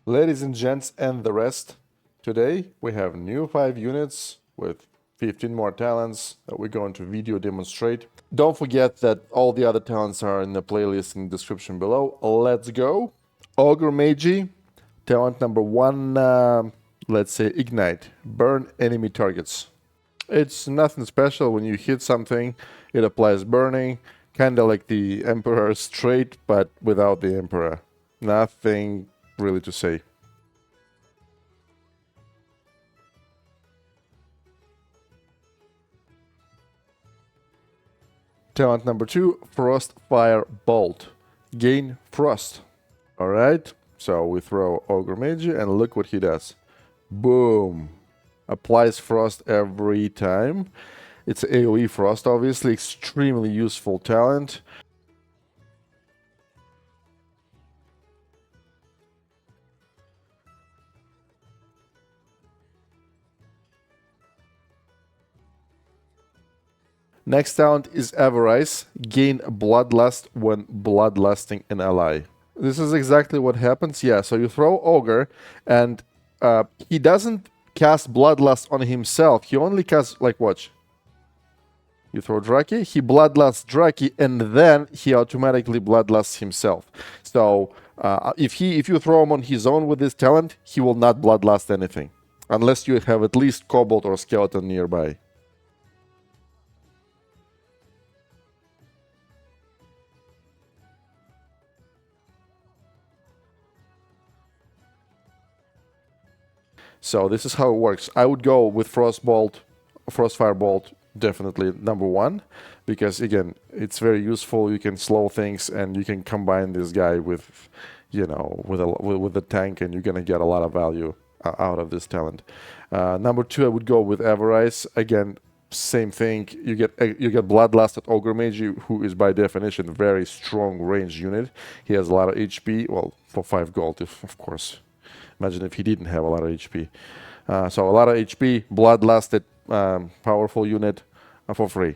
Ladies and gents and the rest, today we have new 5 units with 15 more talents that we're going to video demonstrate. Don't forget that all the other talents are in the playlist in the description below. Let's go. Ogre Magi, talent number 1, let's say Ignite, burn enemy targets. It's nothing special. When you hit something, it applies burning, kind of like the Emperor's trait, but without the Emperor. Nothing really to say. Talent number 2, Frostfire Bolt. Gain Frost. Alright, so we throw Ogre Magi and look what he does. Boom. Applies Frost every time. It's AoE Frost, obviously. Extremely useful talent. Next talent is Avarice. Gain Bloodlust when bloodlusting an ally. This is exactly what happens. Yeah, so you throw Ogre, and he doesn't cast Bloodlust on himself. He only casts, like, watch. You throw Draki, he Bloodlusts Draki, and then he automatically Bloodlusts himself. So if you throw him on his own with this talent, he will not Bloodlust anything. Unless you have at least Kobold or Skeleton nearby. So this is how it works. I would go with Frostfire Bolt, definitely number 1, because again, it's very useful. You can slow things, and you can combine this guy with, you know, with the tank, and you're gonna get a lot of value out of this talent. Number 2, I would go with Avarice. Again, same thing. You get Bloodlust at Ogre Magi, who is by definition very strong range unit. He has a lot of HP. Well, for 5 gold, of course. Imagine if he didn't have a lot of HP. So a lot of HP, Bloodlusted, powerful unit for free.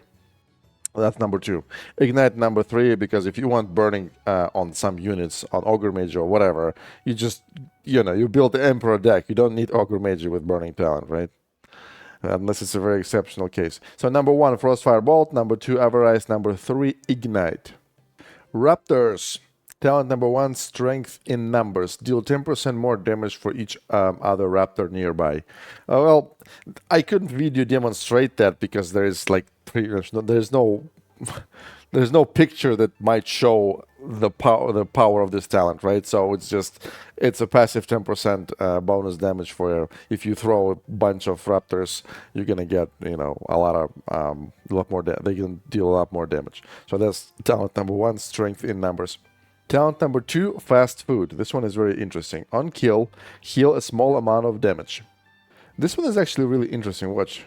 That's number 2. Ignite number 3, because if you want burning on some units, on Ogre Magi or whatever, you just, you build the Emperor deck. You don't need Ogre Magi with burning talent, right? Unless it's a very exceptional case. So number 1, Frostfire Bolt. Number 2, Avarice. Number 3, Ignite. Raptors. Talent number 1, Strength in Numbers. Deal 10% more damage for each other Raptor nearby. Well, I couldn't video demonstrate that because there is like there's no picture that might show the power of this talent, right? So it's a passive 10% bonus damage for if you throw a bunch of Raptors, you're gonna get a lot more. They can deal a lot more damage. So that's talent number 1, Strength in Numbers. Talent number 2, Fast Food. This one is very interesting. On kill, heal a small amount of damage. This one is actually really interesting. Watch.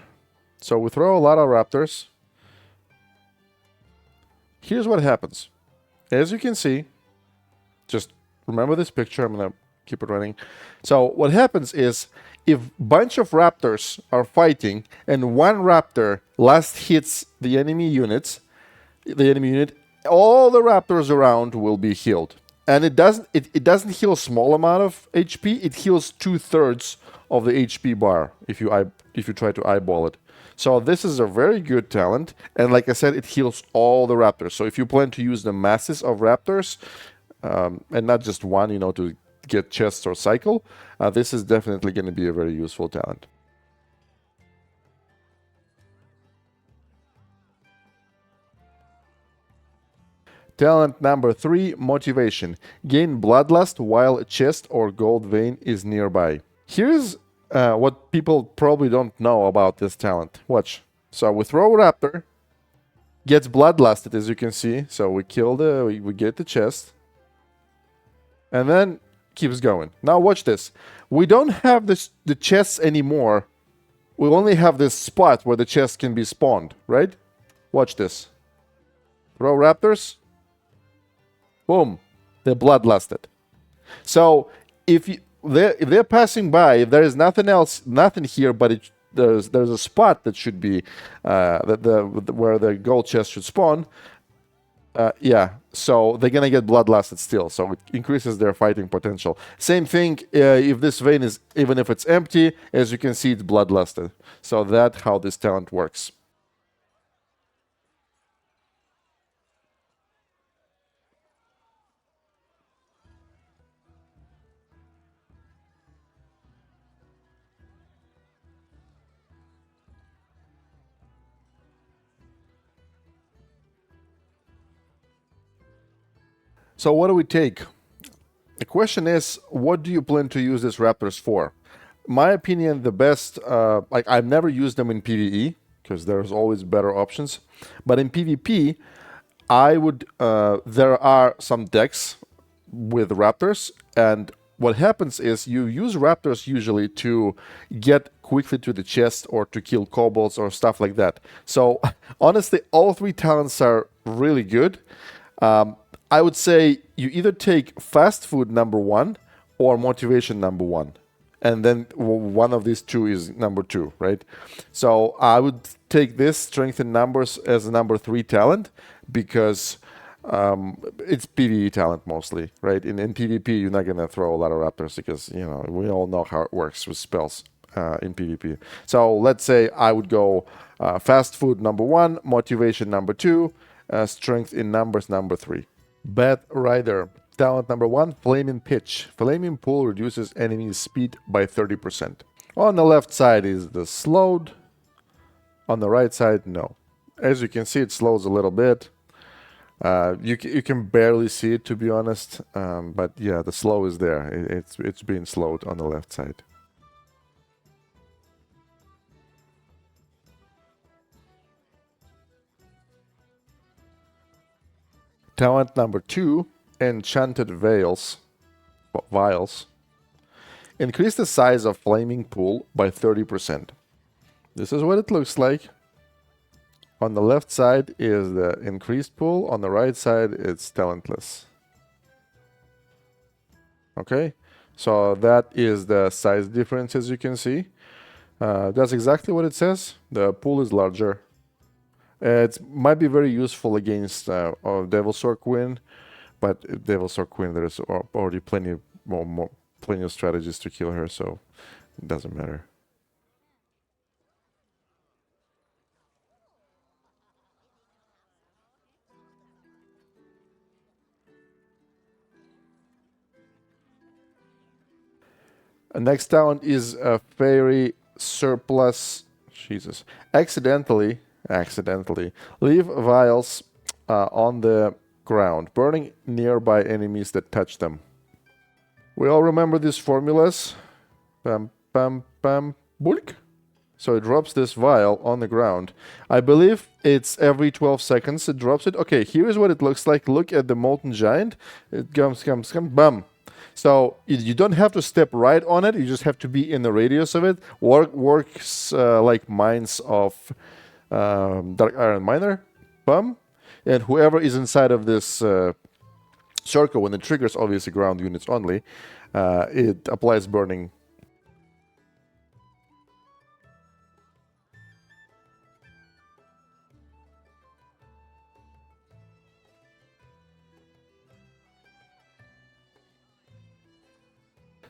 So we throw a lot of Raptors. Here's what happens. As you can see, just remember this picture. I'm going to keep it running. So what happens is, if a bunch of Raptors are fighting and one Raptor last hits the enemy unit, all the Raptors around will be healed. And it doesn't heal a small amount of HP. It heals 2/3 of the HP bar if you try to eyeball it. So this is a very good talent, and like I said, it heals all the Raptors. So if you plan to use the masses of Raptors, and not just one, to get chests or cycle, this is definitely going to be a very useful talent. Talent number 3, Motivation. Gain Bloodlust while a chest or gold vein is nearby. Here's what people probably don't know about this talent. Watch. So we throw Raptor, gets Bloodlusted, as you can see. So we kill we get the chest, and then keeps going. Now watch this. We don't have the chests anymore. We only have this spot where the chest can be spawned, right? Watch this. Throw Raptors. Boom, they're bloodlusted. So if they're passing by, if there is nothing here, but there's a spot that should be where the gold chest should spawn. Yeah, so they're gonna get bloodlusted still, so it increases their fighting potential. Same thing if this vein is, even if it's empty, as you can see, it's bloodlusted. So that's how this talent works. So what do we take? The question is, what do you plan to use these Raptors for? My opinion, the best, like I've never used them in PvE because there's always better options. But in PvP, I would, there are some decks with Raptors, and what happens is you use Raptors usually to get quickly to the chest or to kill kobolds or stuff like that. So honestly, all three talents are really good. I would say you either take fast food number one or motivation number one. And then one of these two is number two, right? So I would take this strength in numbers as a number three talent because it's PvE talent mostly, right? In PvP, you're not going to throw a lot of Raptors because, you know, we all know how it works with spells in PvP. So let's say I would go fast food number one, motivation number two, strength in numbers number three. Bad Rider. Talent number one, Flaming Pitch. Flaming Pool reduces enemy's speed by 30%. On the left side is the slowed. On the right side, no. As you can see, it slows a little bit. You can barely see it, to be honest. But yeah, the slow is there. It's being slowed on the left side. Talent number two, Enchanted Vials. Increase the size of Flaming Pool by 30%. This is what it looks like. On the left side is the increased pool. On the right side, it's talentless. Okay, so that is the size difference, as you can see. That's exactly what it says. The pool is larger. It might be very useful against Devilsaur Queen, but Devilsaur Queen, there's already plenty of strategies to kill her, so it doesn't matter. Next talent is a Fairy Surplus. Jesus. Accidentally, leave vials on the ground, burning nearby enemies that touch them. We all remember these formulas. Pam, pam, pam, bulk. So it drops this vial on the ground. I believe it's every 12 seconds it drops it. Okay, here is what it looks like. Look at the Molten Giant. It comes, bam. So you don't have to step right on it. You just have to be in the radius of it. Works like mines of Dark Iron Miner. Bam. And whoever is inside of this circle, when it triggers, obviously ground units only, it applies burning.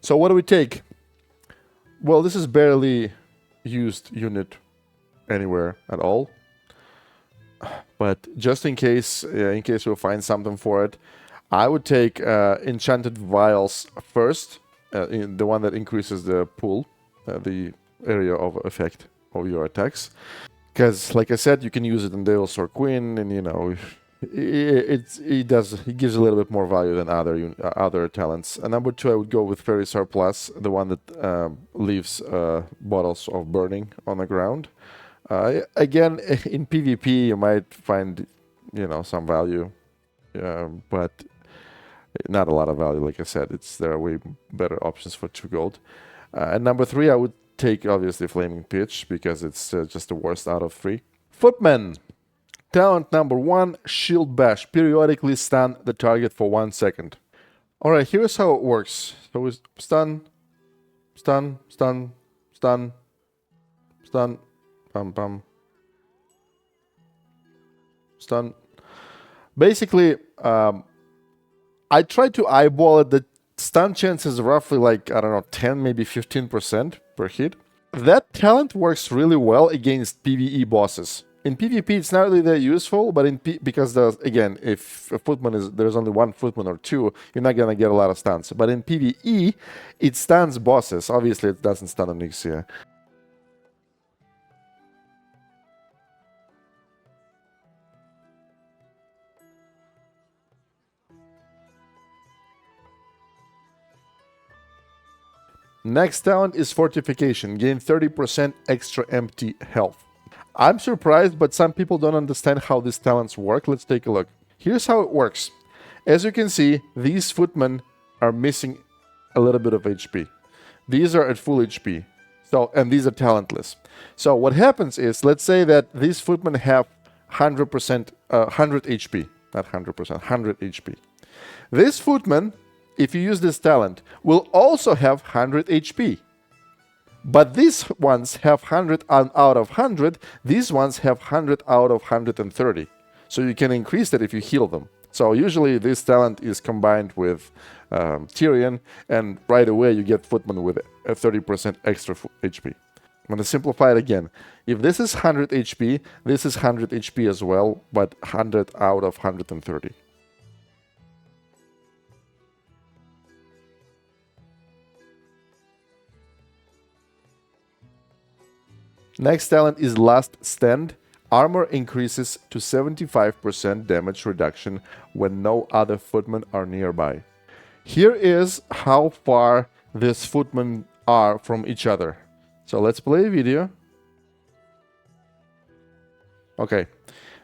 So what do we take? Well, this is barely used unit anywhere at all. But just in case we find something for it, I would take Enchanted Vials first, the one that increases the pool, the area of effect of your attacks. Because, like I said, you can use it in Devilsaur Queen, and you know, it gives a little bit more value than other talents. And number two, I would go with Fairy Surplus, the one that leaves bottles of burning on the ground. Again, in PvP, you might find, you know, some value, but not a lot of value. Like I said, there are way better options for 2 gold. And number three, I would take obviously Flaming Pitch because it's just the worst out of 3. Footmen. Talent number one, Shield Bash. Periodically stun the target for 1 second. Alright, here's how it works. So we stun, stun, stun, stun, stun, pam pam, stun. Basically, I tried to eyeball it. The stun chance is roughly like, I don't know, 10, maybe 15% per hit. That talent works really well against PvE bosses. In PvP, it's not really that useful, but because again, if a footman there's only one footman or two, you're not gonna get a lot of stuns. But in PvE, it stuns bosses. Obviously, it doesn't stun Onyxia. Next talent is Fortification. Gain 30% extra empty health. I'm surprised, but some people don't understand how these talents work. Let's take a look. Here's how it works. As you can see, these footmen are missing a little bit of HP. These are at full HP. And these are talentless. So what happens is, let's say that these footmen have 100%, 100 HP. Not 100%, 100 HP. This footman, if you use this talent, will also have 100 HP. But these ones have 100 out of 100. These ones have 100 out of 130. So you can increase that if you heal them. So usually this talent is combined with Tirion, and right away you get Footman with a 30% extra HP. I'm going to simplify it again. If this is 100 HP, this is 100 HP as well, but 100 out of 130. Next talent is Last Stand. Armor increases to 75% damage reduction when no other footmen are nearby. Here is how far these footmen are from each other. So let's play a video. Okay,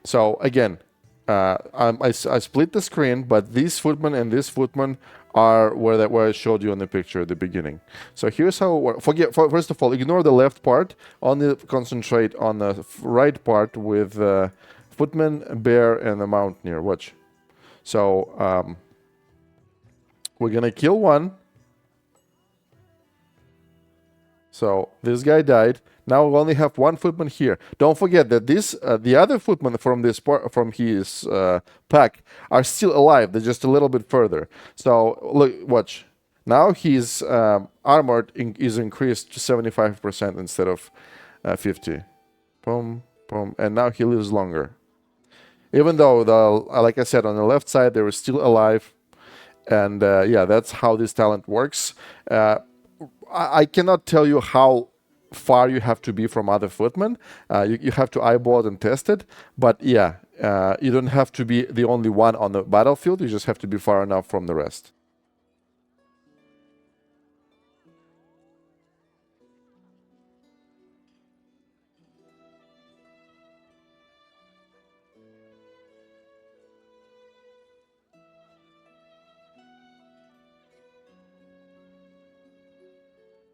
so again, I split the screen, but these footmen and this footman are where I showed you on the picture at the beginning. So here's how it works. First of all, ignore the left part. Only concentrate on the right part with footman, bear, and the mountaineer. Watch. So we're gonna kill one. So this guy died. Now we only have one footman here. Don't forget that the other footmen from his pack are still alive. They're just a little bit further. So look, watch. Now his armor is increased to 75% instead of 50. Boom, boom, and now he lives longer. Even though like I said, on the left side they were still alive, and yeah, that's how this talent works. I cannot tell you how far you have to be from other footmen. You have to eyeball it and test it. But yeah, you don't have to be the only one on the battlefield. You just have to be far enough from the rest.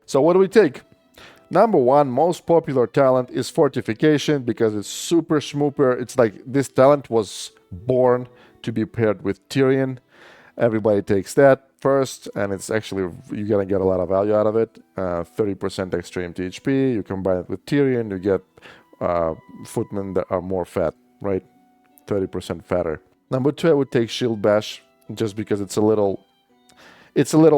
So what do we take? Number one most popular talent is Fortification because it's super schmooper. It's like this talent was born to be paired with Tirion. Everybody takes that first, and it's actually, you're gonna get a lot of value out of it. 30% extra empty HP. You combine it with Tirion, you get footmen that are more fat, right? 30% fatter. Number two, I would take Shield Bash just because it's a little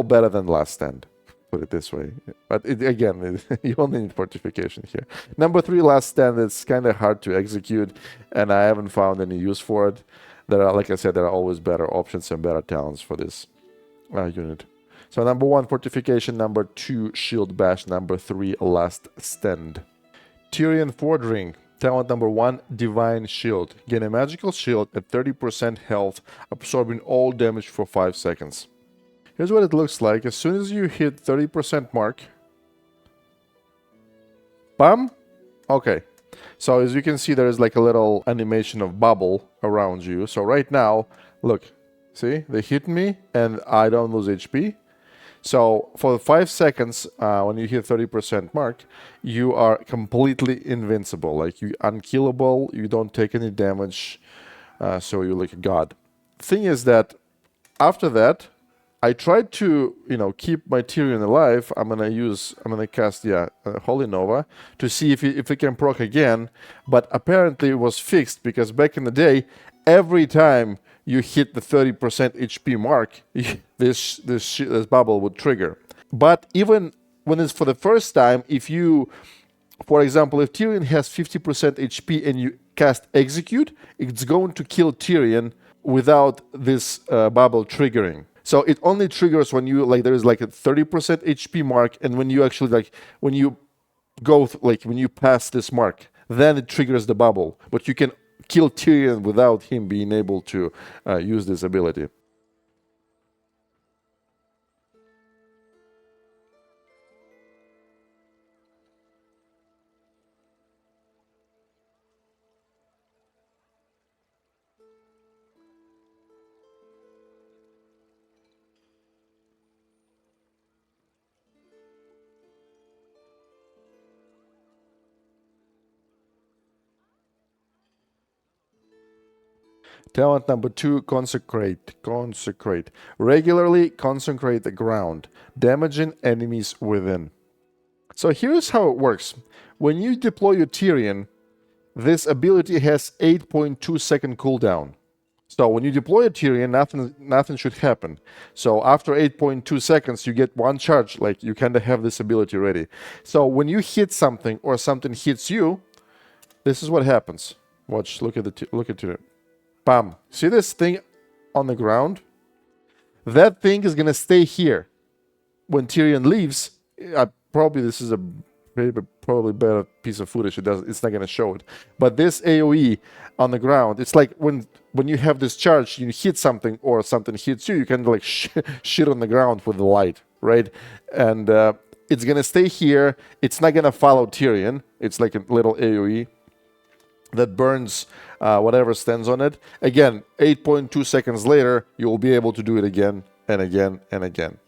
better than Last Stand. Put it this way, but again, you only need Fortification here. Number three, Last Stand. It's kind of hard to execute, and I haven't found any use for it. There are, like I said, there are always better options and better talents for this unit. So number one, Fortification. Number two, Shield Bash. Number three, Last Stand. Tirion Fordring. Talent number one, Divine Shield. Gain a magical shield at 30% health, absorbing all damage for 5 seconds. Here's what it looks like. As soon as you hit 30% mark, bam. Okay. So as you can see, there is like a little animation of bubble around you. So right now, look, see, they hit me and I don't lose HP. So for 5 seconds, when you hit 30% mark, you are completely invincible. Like you unkillable, you don't take any damage. So you're like a god. Thing is that after that, I tried to, keep my Tirion alive. I'm gonna cast, Holy Nova to see if it can proc again. But apparently it was fixed because back in the day, every time you hit the 30% HP mark, this bubble would trigger. But even when it's for the first time, if you, for example, if Tirion has 50% HP and you cast Execute, it's going to kill Tirion without this bubble triggering. So it only triggers when you, like, there is like a 30% HP mark, and when you actually, like, when you go, when you pass this mark, then it triggers the bubble. But you can kill Tirion without him being able to use this ability. Talent number 2, Consecrate. Consecrate. Regularly consecrate the ground, damaging enemies within. So here's how it works. When you deploy your Tirion, this ability has 8.2 second cooldown. So when you deploy a Tirion, nothing should happen. So after 8.2 seconds, you get one charge, like you kind of have this ability ready. So when you hit something or something hits you, this is what happens. Watch, look at Tirion. Bam. See this thing on the ground? That thing is going to stay here. When Tirion leaves, probably this is a probably better piece of footage. It's not going to show it. But this AoE on the ground, it's like when you have this charge, you hit something or something hits you, you can like shit on the ground with the light, right? And it's going to stay here. It's not going to follow Tirion. It's like a little AoE that burns whatever stands on it. Again, 8.2 seconds later, you will be able to do it again and again and again.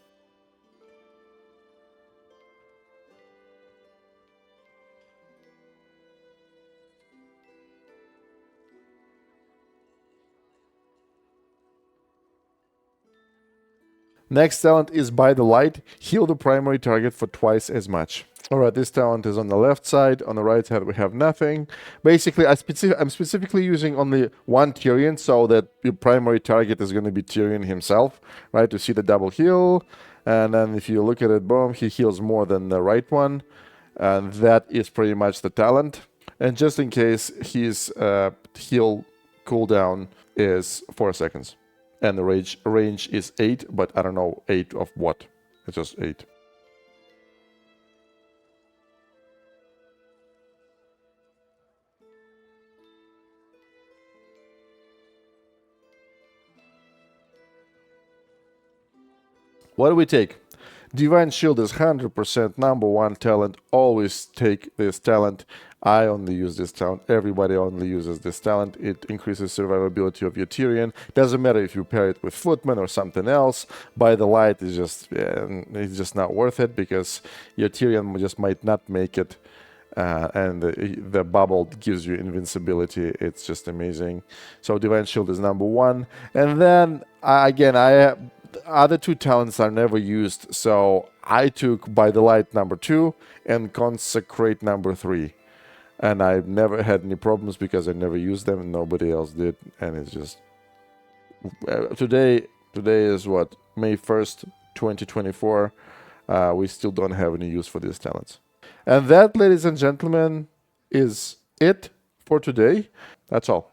Next talent is By the Light. Heal the primary target for twice as much. Alright, this talent is on the left side. On the right side, we have nothing. Basically, I'm specifically using only one Tirion, so that your primary target is going to be Tirion himself, right? To see the double heal. And then if you look at it, boom, he heals more than the right one. And that is pretty much the talent. And just in case, his heal cooldown is 4 seconds. And the range is 8, but I don't know 8 of what. It's just 8. What do we take? Divine Shield is 100% number 1 talent. Always take this talent. I only use this talent. Everybody only uses this talent. It increases survivability of your Tirion. Doesn't matter if you pair it with Footmen or something else. By the Light is just it's just not worth it, because your Tirion just might not make it. And the bubble gives you invincibility. It's just amazing. So Divine Shield is number 1. And then again, other 2 talents are never used, so I took By the Light number 2 and Consecrate number 3. And I've never had any problems because I never used them and nobody else did. And it's just... Today is what? May 1st, 2024. We still don't have any use for these talents. And that, ladies and gentlemen, is it for today. That's all.